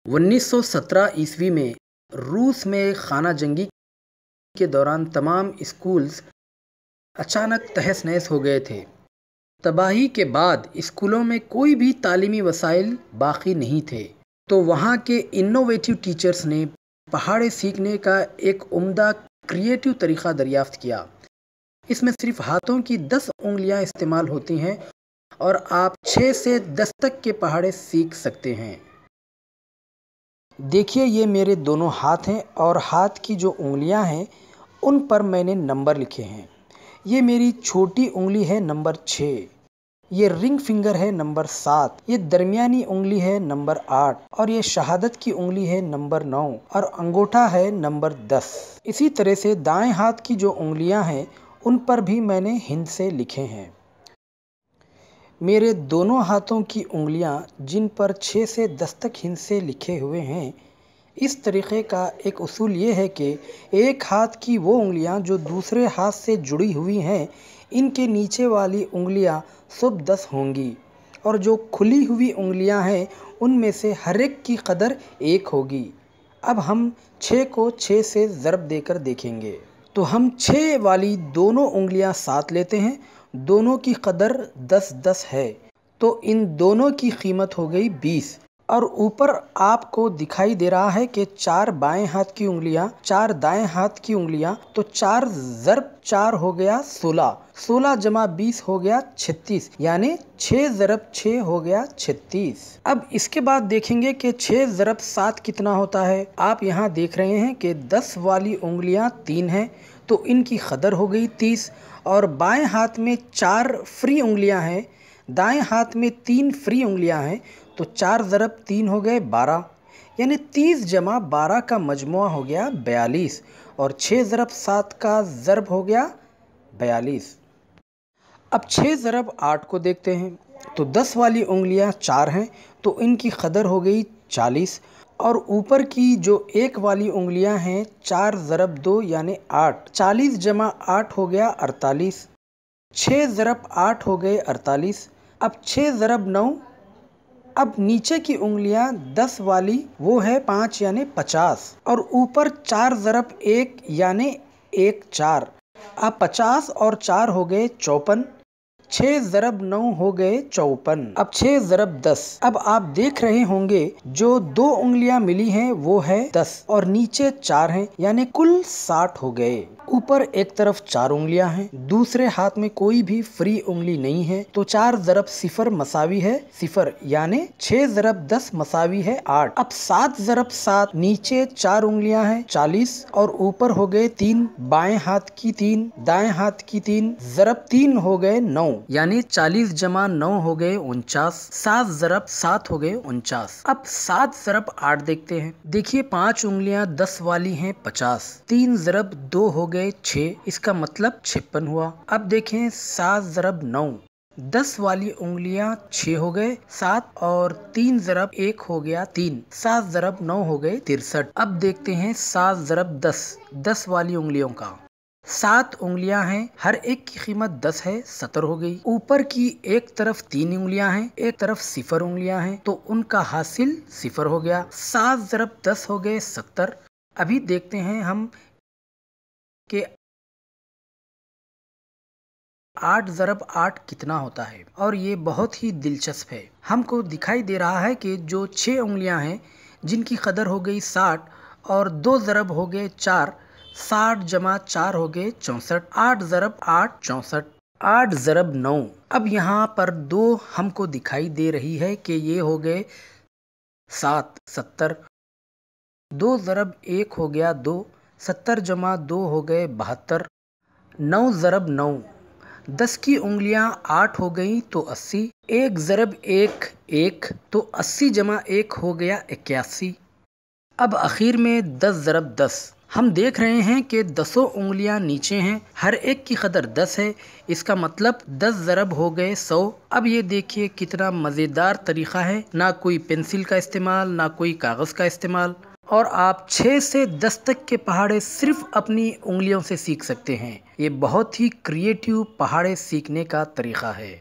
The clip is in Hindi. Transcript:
1917 ईस्वी में रूस में खाना जंगी के दौरान तमाम स्कूल्स अचानक तहस नहस हो गए थे। तबाही के बाद स्कूलों में कोई भी तालीमी वसाइल बाकी नहीं थे, तो वहाँ के इनोवेटिव टीचर्स ने पहाड़े सीखने का एक उम्दा क्रिएटिव तरीका दरियाफ्त किया। इसमें सिर्फ हाथों की 10 उंगलियां इस्तेमाल होती हैं और आप 6 से 10 तक के पहाड़े सीख सकते हैं। देखिए, ये मेरे दोनों हाथ हैं और हाथ की जो उंगलियां हैं उन पर मैंने नंबर लिखे हैं। ये मेरी छोटी उंगली है नंबर 6, ये रिंग फिंगर है नंबर 7, ये दरमियानी उंगली है नंबर 8 और ये शहादत की उंगली है नंबर 9 और अंगूठा है नंबर 10। इसी तरह से दाएं हाथ की जो उंगलियां हैं उन पर भी मैंने हिंद से लिखे हैं। मेरे दोनों हाथों की उंगलियां जिन पर 6 से 10 तक हिंद से लिखे हुए हैं, इस तरीक़े का एक उसूल ये है कि एक हाथ की वो उंगलियां जो दूसरे हाथ से जुड़ी हुई हैं, इनके नीचे वाली उंगलियां सब 10 होंगी और जो खुली हुई उंगलियां हैं उनमें से हर एक की कदर 1 होगी। अब हम 6 को 6 से ज़रब देकर देखेंगे, तो हम 6 वाली दोनों उंगलियां साथ लेते हैं, दोनों की कदर 10-10 है, तो इन दोनों की कीमत हो गई 20। और ऊपर आपको दिखाई दे रहा है कि 4 बाएं हाथ की उंगलियां, 4 दाएं हाथ की उंगलियां, तो 4 ज़रब 4 हो गया 16, 16 जमा 20 हो गया 36, यानी 6 ज़रब 6 हो गया 36। अब इसके बाद देखेंगे कि 6 ज़रब 7 कितना होता है। आप यहाँ देख रहे हैं कि 10 वाली उंगलियां 3 हैं, तो इनकी कदर हो गई 30 और बाएं हाथ में 4 फ्री उंगलियां हैं, दाएं हाथ में 3 फ्री उंगलियां हैं, तो 4 ज़रब 3 हो गए 12, यानी 30 जमा 12 का मजमुआ हो गया 42 और 6 ज़रब 7 का ज़रब हो गया 42। अब 6 ज़रब 8 को देखते हैं, तो 10 वाली उंगलियां 4 हैं, तो इनकी कदर हो गई 40 और ऊपर की जो 1 वाली उंगलियां हैं 4 ज़रब 2 यानी 8, 40 जमा 8 हो गया 48, 6 ज़रब 8 हो गए 48। अब 6 ज़रब 9, अब नीचे की उंगलियां 10 वाली वो है 5 यानी 50 और ऊपर 4 ज़रब 1 यानी 1 4। अब 50 और 4 हो गए 54, 6 ज़रब 9 हो गए 54। अब 6 ज़रब 10। अब आप देख रहे होंगे जो 2 उंगलियां मिली हैं वो है 10 और नीचे 4 हैं, यानी कुल 60 हो गए। ऊपर एक तरफ 4 उंगलियां हैं, दूसरे हाथ में कोई भी फ्री उंगली नहीं है, तो 4 ज़रब 0 मसावी है 0, यानी 6 ज़रब 10 मसावी है 8। अब 7 ज़रब 7, नीचे 4 उंगलियां हैं 40 और ऊपर हो गए 3, बाएं हाथ की 3, दाएं हाथ की 3, ज़रब 3 हो गए 9, यानी 40 जमा 9 हो गए 49, 7 ज़रब 7 हो गए 49। अब 7 ज़रब 8 देखते हैं। देखिए 5 उंगलियां 10 वाली हैं 50, 3 ज़रब 2 हो गए 6, इसका मतलब 56 हुआ। अब देखें 7 ज़रब 9, 10 वाली उंगलियां 6 हो गए 7 और 3 ज़रब 1 हो गया 3, 7 ज़रब 9 हो गए 63। अब देखते हैं 7 ज़रब 10, 10 वाली उंगलियों का। 7 उंगलियां हैं, हर एक की कीमत 10 है, 70 हो गई। ऊपर की एक तरफ 3 उंगलियां हैं, एक तरफ 0 उंगलियां हैं, तो उनका हासिल 0 हो गया। 7 ज़रब 10 हो गए 70। अभी देखते हैं हम कि 8 ज़रब 8 कितना होता है और ये बहुत ही दिलचस्प है। हमको दिखाई दे रहा है कि जो 6 उंगलियां हैं जिनकी कदर हो गई 60 और 2 ज़रब हो गए 4, 60 जमा 4 हो गए 64, 8 ज़रब 8 64, 8 ज़रब 9। अब यहाँ पर 2 हमको दिखाई दे रही है कि ये हो गए 7 70, 2 ज़रब 1 हो गया 2, 70 जमा 2 हो गए 72, 9 ज़रब 9, 10 की उंगलियां 8 हो गई तो 80, 1 ज़रब 1 1, तो 80 जमा 1 हो गया 81। अब आखिर में 10 ज़रब 10। हम देख रहे हैं कि 10 उंगलियां नीचे हैं, हर एक की कदर 10 है, इसका मतलब 10 ज़रब हो गए 100। अब ये देखिए कितना मज़ेदार तरीक़ा है, ना कोई पेंसिल का इस्तेमाल, ना कोई कागज़ का इस्तेमाल, और आप 6 से 10 तक के पहाड़े सिर्फ अपनी उंगलियों से सीख सकते हैं। ये बहुत ही क्रिएटिव पहाड़े सीखने का तरीक़ा है।